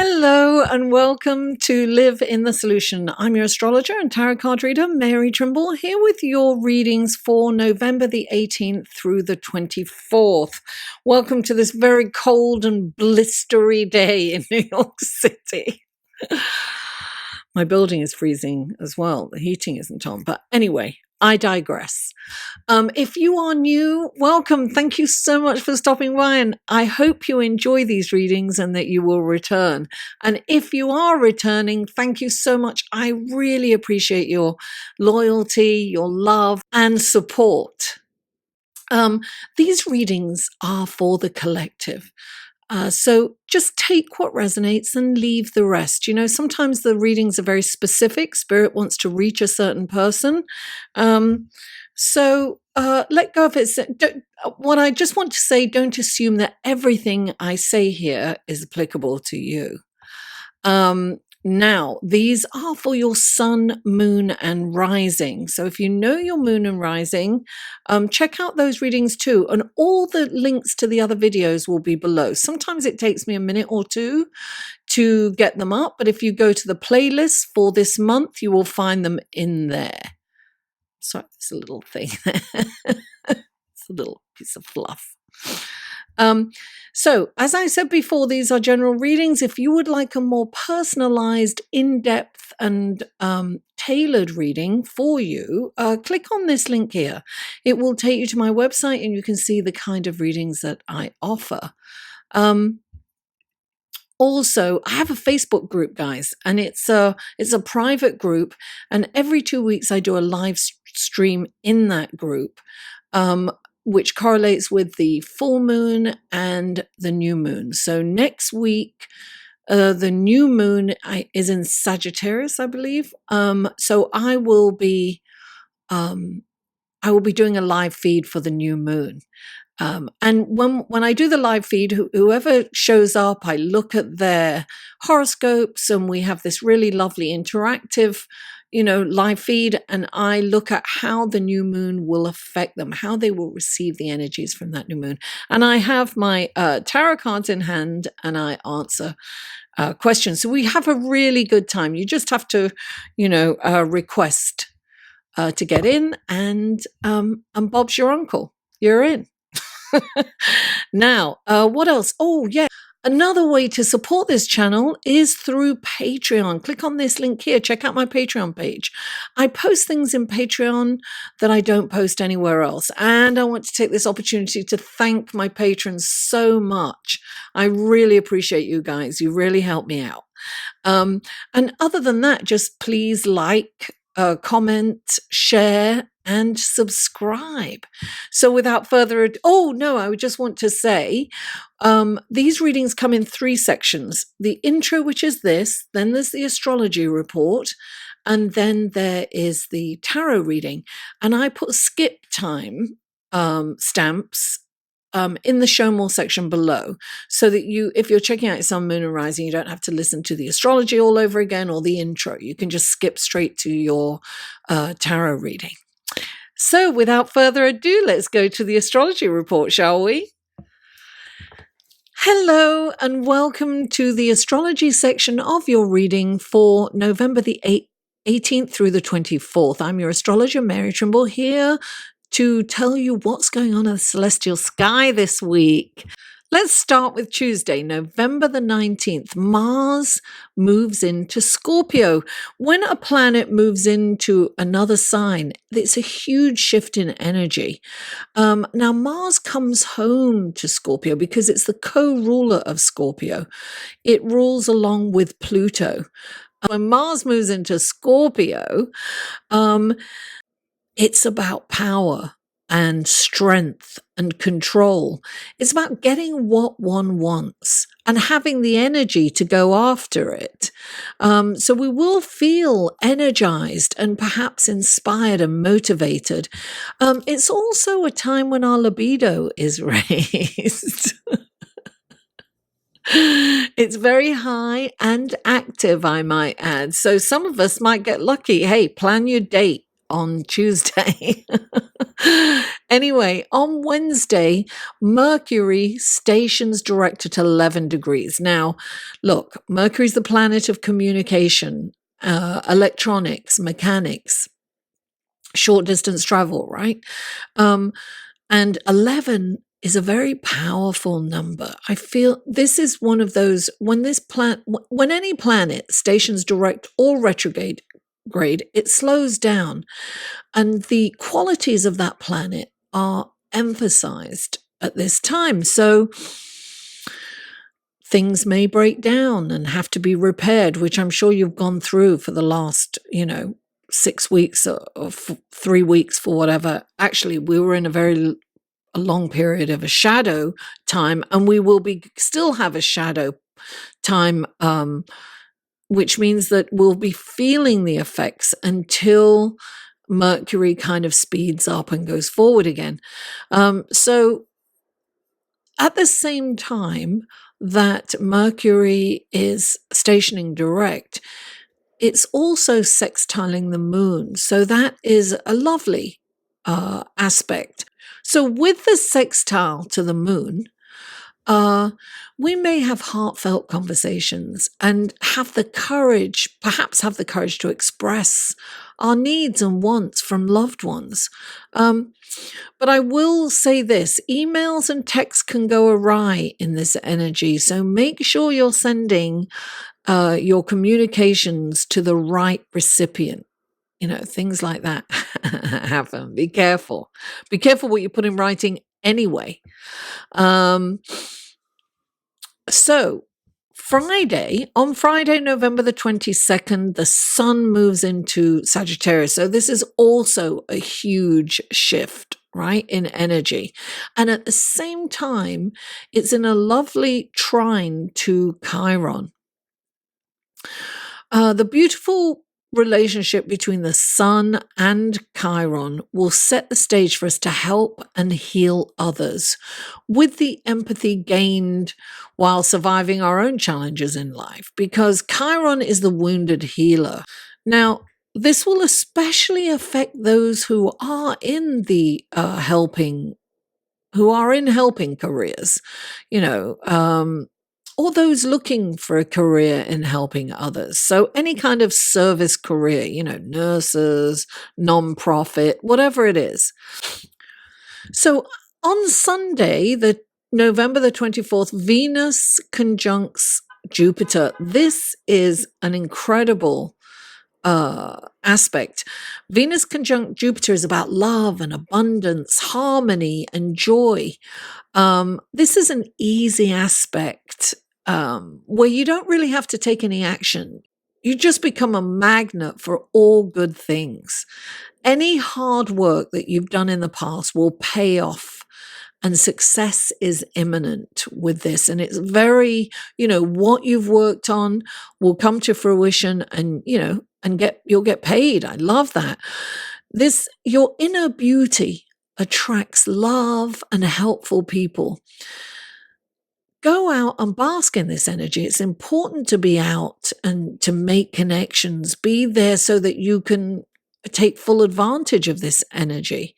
Hello and welcome to Live in the Solution. I'm your astrologer and tarot card reader, Mary Trimble, here with your readings for November the 18th through the 24th. Welcome to this very cold and blistery day in New York City. My building is freezing as well. The heating isn't on. But anyway, I digress. If you are new, welcome. Thank you so much for stopping by, and I hope you enjoy these readings and that you will return. And if you are returning, thank you so much. I really appreciate your loyalty, your love, and support. These readings are for the collective. So just take what resonates and leave the rest. You know, sometimes the readings are very specific. Spirit wants to reach a certain person. So let go of it. What I just want to say, don't assume that everything I say here is applicable to you. Now, these are for your sun, moon, and rising. So if you know your moon and rising, check out those readings too. And all the links to the other videos will be below. Sometimes it takes me a minute or two to get them up, but if you go to the playlist for this month, you will find them in there. Sorry, it's a little thing there. It's a little piece of fluff. So, as I said before, these are general readings. If you would like a more personalized, in-depth, and tailored reading for you, click on this link here. It will take you to my website and you can see the kind of readings that I offer. Also, I have a Facebook group, guys, and it's a private group, and every 2 weeks I do a live stream in that group, which correlates with the full moon and the new moon. So next week, the new moon is in Sagittarius, I believe. So I will be doing a live feed for the new moon. And when I do the live feed, whoever shows up, I look at their horoscopes, and we have this really lovely interactive, live feed, and I look at how the new moon will affect them, how they will receive the energies from that new moon. And I have my tarot cards in hand, and I answer questions. So we have a really good time. You just have to, request to get in, and Bob's your uncle. You're in. Now, what else? Oh, yeah. Another way to support this channel is through Patreon. Click on this link here. Check out my Patreon page. I post things in Patreon that I don't post anywhere else. And I want to take this opportunity to thank my patrons so much. I really appreciate you guys. You really help me out. And other than that, just please like, comment, share, and subscribe. So without further ado, I would just want to say, these readings come in 3 sections. The intro, which is this, then there's the astrology report, and then there is the tarot reading. And I put skip time stamps in the show more section below, so that if you're checking out your sun, moon, and rising, you don't have to listen to the astrology all over again or the intro. You can just skip straight to your tarot reading. So without further ado, let's go to the astrology report, shall we? Hello and welcome to the astrology section of your reading for November the 18th through the 24th. I'm your astrologer, Mary Trimble, here to tell you what's going on in the celestial sky this week. Let's start with Tuesday, November the 19th. Mars moves into Scorpio. When a planet moves into another sign, it's a huge shift in energy. Now, Mars comes home to Scorpio because it's the co-ruler of Scorpio. It rules along with Pluto. When Mars moves into Scorpio, it's about power and strength and control. It's about getting what one wants and having the energy to go after it. So we will feel energized and perhaps inspired and motivated. It's also a time when our libido is raised. It's very high and active, I might add. So some of us might get lucky. Hey, plan your date on Tuesday. Anyway, on Wednesday, Mercury stations direct at 11 degrees. Now, look, Mercury's the planet of communication, electronics, mechanics, short distance travel, right? And 11 is a very powerful number. I feel this is one of those when any planet stations direct or retrograde, it slows down, and the qualities of that planet are emphasized at this time. So things may break down and have to be repaired, which I'm sure you've gone through for the last, 6 weeks or 3 weeks for whatever. Actually, we were in a long period of a shadow time, and we will still have a shadow time, which means that we'll be feeling the effects until Mercury kind of speeds up and goes forward again. So at the same time that Mercury is stationing direct, it's also sextiling the moon. So that is a lovely aspect. So with the sextile to the moon, we may have heartfelt conversations and perhaps have the courage to express our needs and wants from loved ones. But I will say this, emails and texts can go awry in this energy. So make sure you're sending your communications to the right recipient. Things like that happen. Be careful. Be careful what you put in writing anyway. So on Friday, November the 22nd, the sun moves into Sagittarius. So this is also a huge shift, right, in energy. And at the same time, it's in a lovely trine to Chiron. The beautiful relationship between the sun and Chiron will set the stage for us to help and heal others with the empathy gained while surviving our own challenges in life, because Chiron is the wounded healer. Now, this will especially affect those who are in the helping careers, or those looking for a career in helping others. So any kind of service career, nurses, non-profit, whatever it is. So on Sunday, November the 24th, Venus conjuncts Jupiter. This is an incredible aspect. Venus conjunct Jupiter is about love and abundance, harmony and joy. This is an easy aspect where you don't really have to take any action. You just become a magnet for all good things. Any hard work that you've done in the past will pay off, and success is imminent with this. And it's very, what you've worked on will come to fruition, and, you'll get paid. I love that. Your inner beauty attracts love and helpful people. Go out and bask in this energy. It's important to be out and to make connections. Be there so that you can take full advantage of this energy.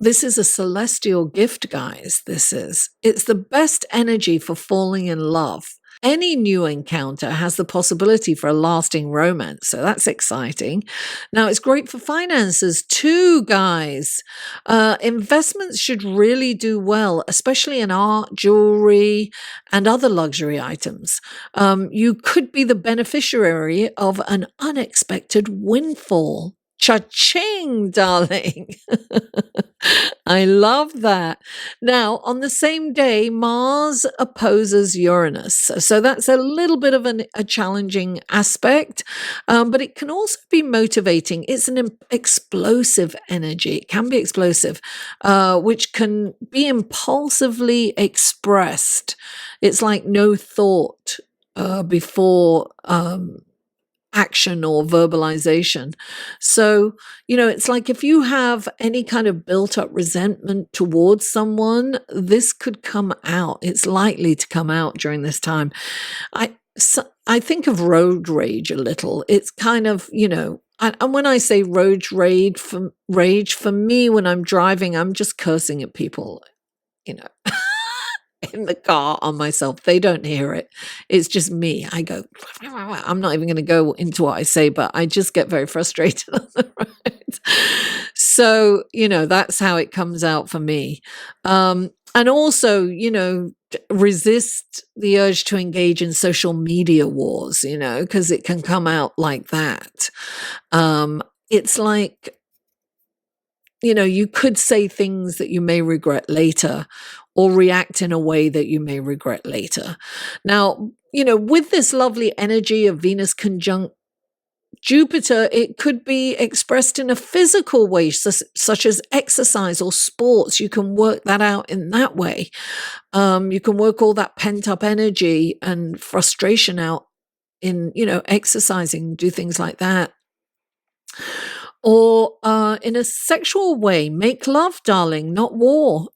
This is a celestial gift, guys. It's the best energy for falling in love. Any new encounter has the possibility for a lasting romance, so that's exciting. Now, it's great for finances too, guys. Investments should really do well, especially in art, jewelry, and other luxury items. You could be the beneficiary of an unexpected windfall. Cha-ching, darling. I love that. Now, on the same day, Mars opposes Uranus. So that's a little bit of a challenging aspect, but it can also be motivating. It's an explosive energy. It can be explosive, which can be impulsively expressed. It's like no thought before action or verbalization. So, it's like if you have any kind of built up resentment towards someone, this could come out. It's likely to come out during this time. I think of road rage a little. It's kind of, and when I say rage for me, when I'm driving, I'm just cursing at people, you know, in the car on myself. They don't hear it. It's just me. I go, I'm not even going to go into what I say, but I just get very frustrated on the road. So, you know, that's how it comes out for me. And also, you know, resist the urge to engage in social media wars, you know, because it can come out like that. It's like, you know, you could say things that you may regret later or react in a way that you may regret later. Now, you know, with this lovely energy of Venus conjunct Jupiter, it could be expressed in a physical way, such as exercise or sports. You can work that out in that way. You can work all that pent up energy and frustration out in, you know, exercising, do things like that. Or in a sexual way, make love, darling, not war.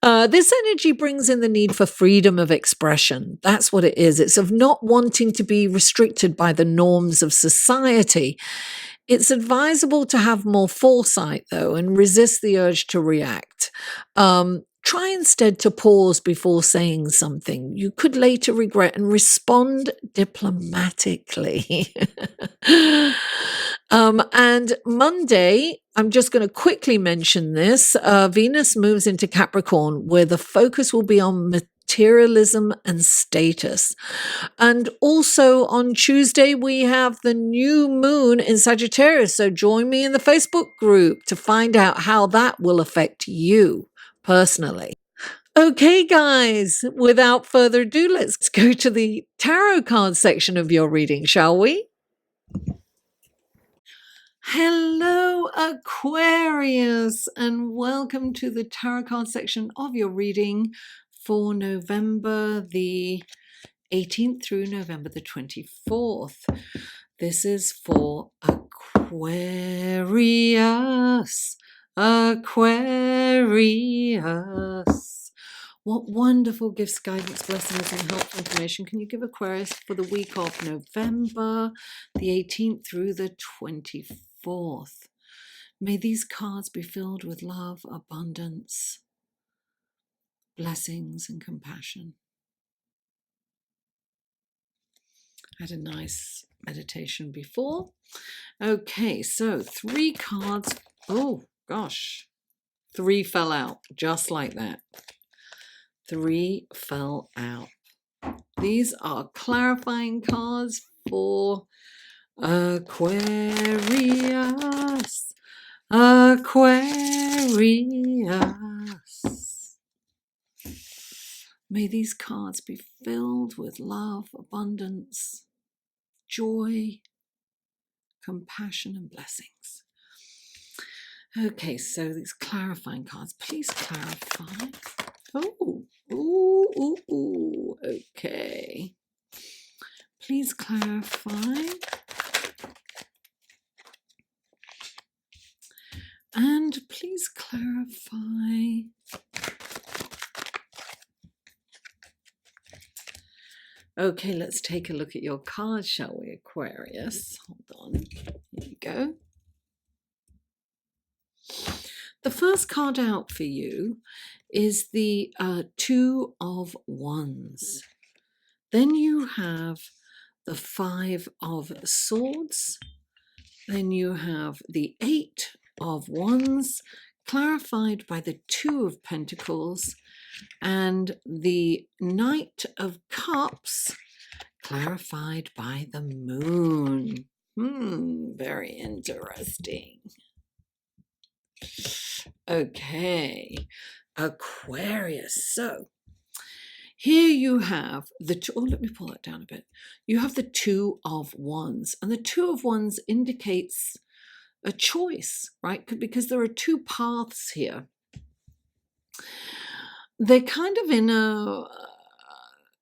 This energy brings in the need for freedom of expression. That's what it is. It's of not wanting to be restricted by the norms of society. It's advisable to have more foresight, though, and resist the urge to react. Try instead to pause before saying something you could later regret and respond diplomatically. And Monday, I'm just going to quickly mention this. Venus moves into Capricorn, where the focus will be on materialism and status. And also on Tuesday, we have the new moon in Sagittarius. So join me in the Facebook group to find out how that will affect you personally. Okay, guys, without further ado, let's go to the tarot card section of your reading, shall we? Hello, Aquarius, and welcome to the tarot card section of your reading for November the 18th through November the 24th. This is for Aquarius. Aquarius. What wonderful gifts, guidance, blessings, and helpful information can you give Aquarius for the week of November the 18th through the 24th? May these cards be filled with love, abundance, blessings, and compassion. I had a nice meditation before. Okay, so 3 cards. Oh, gosh. 3 fell out, just like that. 3 fell out. These are clarifying cards for Aquarius. Aquarius. May these cards be filled with love, abundance, joy, compassion, and blessings. Okay, so these clarifying cards, please clarify. Okay. Please clarify. And please clarify. Okay, let's take a look at your cards, shall we, Aquarius? Hold on. Here you go. The first card out for you is the 2 of Wands. Then you have the 5 of Swords. Then you have the 8 of Wands, clarified by the 2 of Pentacles, and the Knight of Cups, clarified by the Moon. Very interesting. Okay, Aquarius. So here you have the let me pull that down a bit. You have the 2 of Wands, and the 2 of Wands indicates a choice, right? Because there are 2 paths here. They're kind of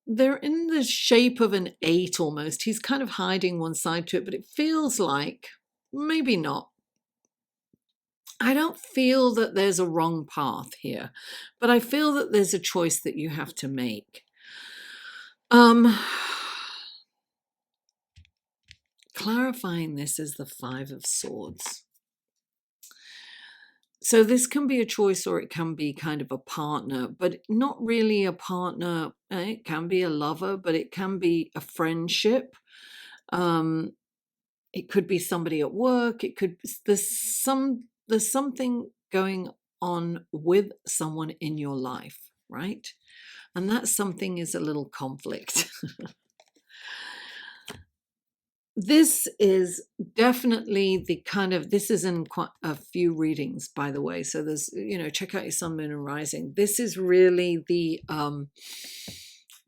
they're in the shape of an 8 almost. He's kind of hiding one side to it, but it feels like, maybe not. I don't feel that there's a wrong path here, but I feel that there's a choice that you have to make. clarifying this is the Five of Swords. So this can be a choice, or it can be kind of a partner, but not really a partner. It can be a lover, but it can be a friendship. It could be somebody at work. It could there's something going on with someone in your life, right? And that something is a little conflict. This is definitely the kind of, this is in quite a few readings, by the way. So there's, check out your sun, moon, and rising. This is really the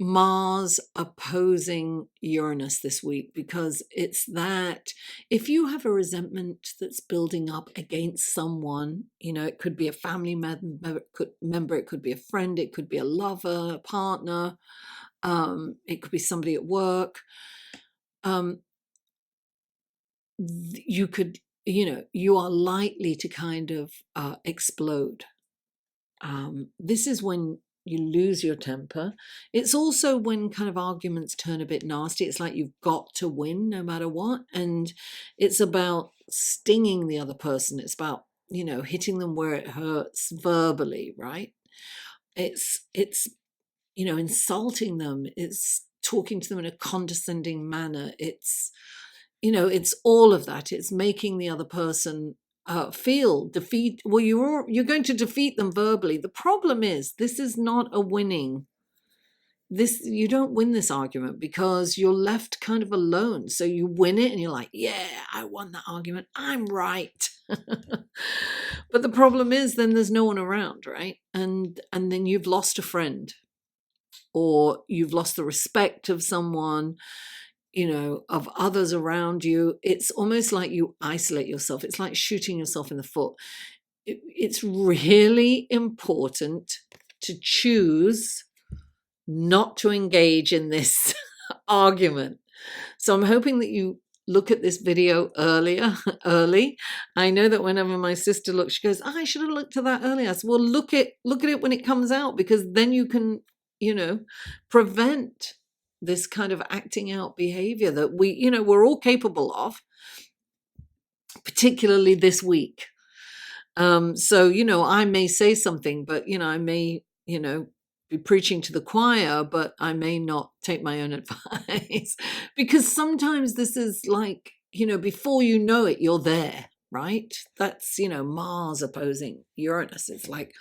Mars opposing Uranus this week, because it's that if you have a resentment that's building up against someone, it could be a family member, it could be a friend, it could be a lover, a partner, it could be somebody at work. You could, you are likely to kind of explode. This is when you lose your temper. It's also when kind of arguments turn a bit nasty. It's like you've got to win no matter what. And it's about stinging the other person. It's about, hitting them where it hurts verbally, right? It's insulting them. It's talking to them in a condescending manner. It's all of that. It's making the other person feel defeat. Well, you're going to defeat them verbally. The problem is, this is not a winning. You don't win this argument because you're left kind of alone. So you win it and you're like, yeah, I won that argument. I'm right. But the problem is, then there's no one around, right? And then you've lost a friend, or you've lost the respect of someone, of others around you. It's almost like you isolate yourself. It's like shooting yourself in the foot. It's really important to choose not to engage in this argument. So I'm hoping that you look at this video early. I know that whenever my sister looks, she goes, I should have looked at that earlier. I said, well, look at it when it comes out, because then you can, prevent this kind of acting out behavior that we're all capable of, particularly this week. So, I may say something, but, I may, be preaching to the choir, but I may not take my own advice, because sometimes this is like, before you know it, you're there, right? That's, Mars opposing Uranus. It's like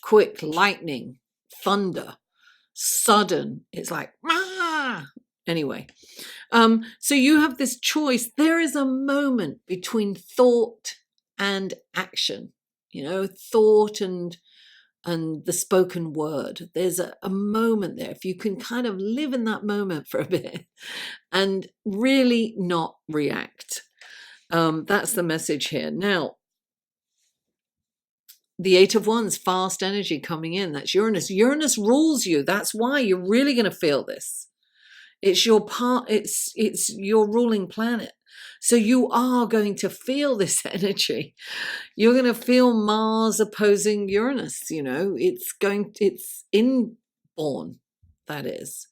quick lightning, thunder, sudden. It's like, anyway. So you have this choice. There is a moment between thought and action, thought and the spoken word. There's a moment there. If you can kind of live in that moment for a bit and really not react. That's the message here. Now, the Eight of Wands, fast energy coming in. That's Uranus. Uranus rules you. That's why you're really going to feel this. It's your part. It's your ruling planet. So you are going to feel this energy. You're going to feel Mars opposing Uranus. It's inborn. That is,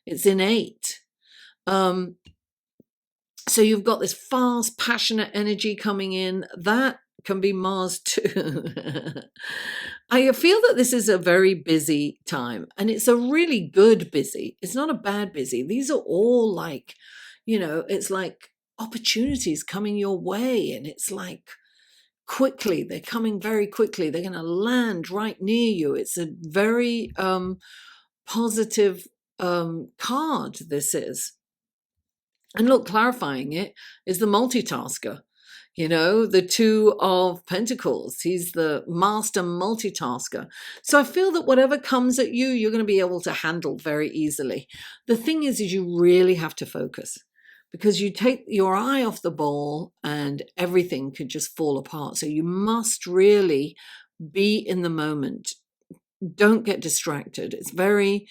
it's innate. So you've got this fast, passionate energy coming in. That can be Mars too. I feel that this is a very busy time, and it's a really good busy. It's not a bad busy. These are all like, it's like opportunities coming your way, and it's like quickly, they're coming very quickly. They're going to land right near you. It's a very positive card, this is. And look, clarifying it is the multitasker. The Two of Pentacles. He's the master multitasker. So I feel that whatever comes at you, you're going to be able to handle very easily. The thing is you really have to focus, because you take your eye off the ball and everything could just fall apart. So you must really be in the moment. Don't get distracted. It's very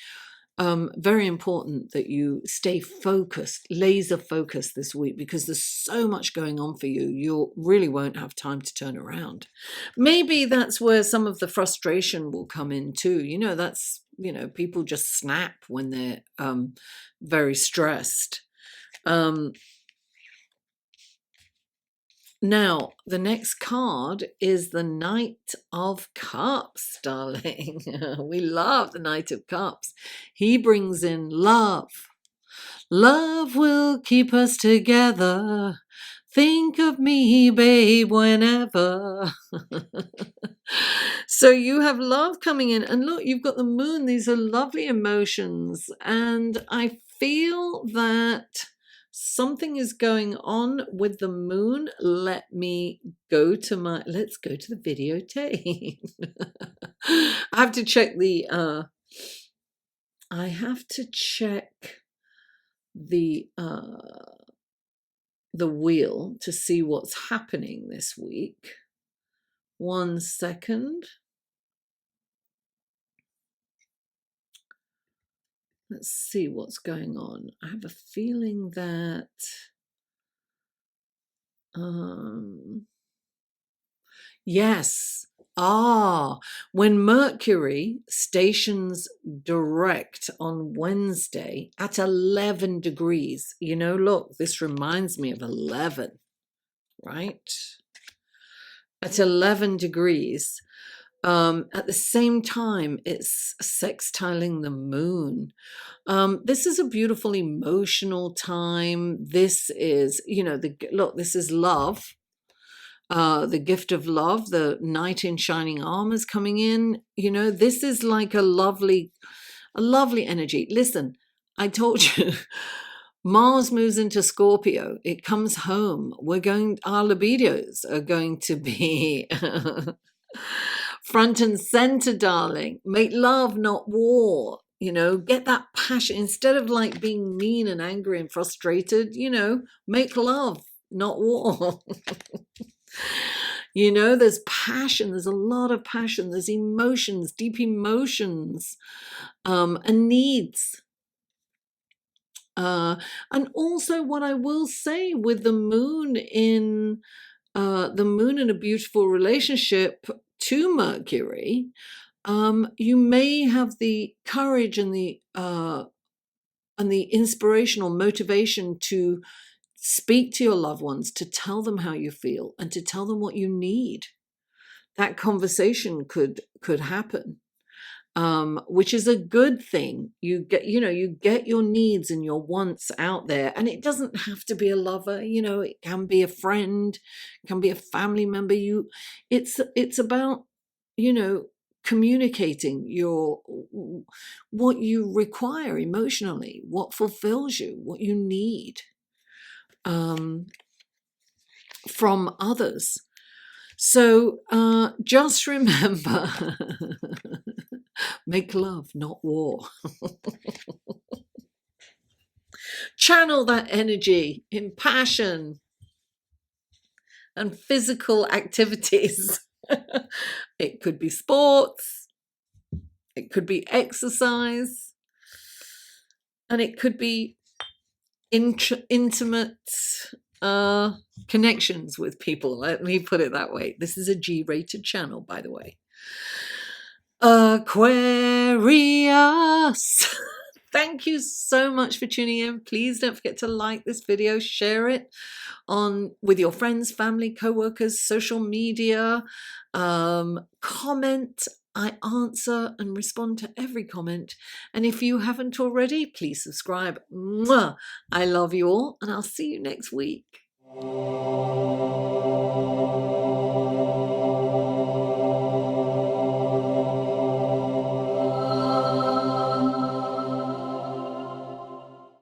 important that you stay focused, laser focused this week, because there's so much going on for you. You really won't have time to turn around. Maybe that's where some of the frustration will come in too. That's, people just snap when they're very stressed. Now, the next card is the Knight of Cups, darling. We love the Knight of Cups. He brings in love. Love will keep us together. Think of me, babe, whenever. So you have love coming in. And look, you've got the moon. These are lovely emotions. And I feel that something is going on with the moon. Let's go to the videotape. I have to check the wheel to see what's happening this week. 1 second. Let's see what's going on. I have a feeling that yes. When Mercury stations direct on Wednesday at 11 degrees, look, this reminds me of 11, right? At 11 degrees. At the same time, it's sextiling the moon. This is a beautiful emotional time. This is, this is love. The gift of love, the knight in shining armor is coming in. This is like a lovely energy. Listen, I told you, Mars moves into Scorpio. It comes home. Our libidos are going to be front and center, darling. Make love, not war. Get that passion. Instead of like being mean and angry and frustrated, make love, not war. There's passion. There's a lot of passion. There's emotions, deep emotions, and needs. And also what I will say with the moon in a beautiful relationship to Mercury, you may have the courage and the inspirational motivation to speak to your loved ones, to tell them how you feel and to tell them what you need. That conversation could happen, which is a good thing. You get your needs and your wants out there, and it doesn't have to be a lover. It can be a friend, it can be a family member. It's about communicating what you require emotionally, what fulfills you, what you need from others. So just remember, make love, not war. Channel that energy in passion and physical activities. It could be sports, it could be exercise, and it could be intimate connections with people. Let me put it that way. This is a G-rated channel, by the way. Aquarius. Thank you so much for tuning in. Please don't forget to like this video, share it with your friends, family, co-workers, social media. Comment. I answer and respond to every comment. And if you haven't already, please subscribe. Mwah! I love you all, and I'll see you next week.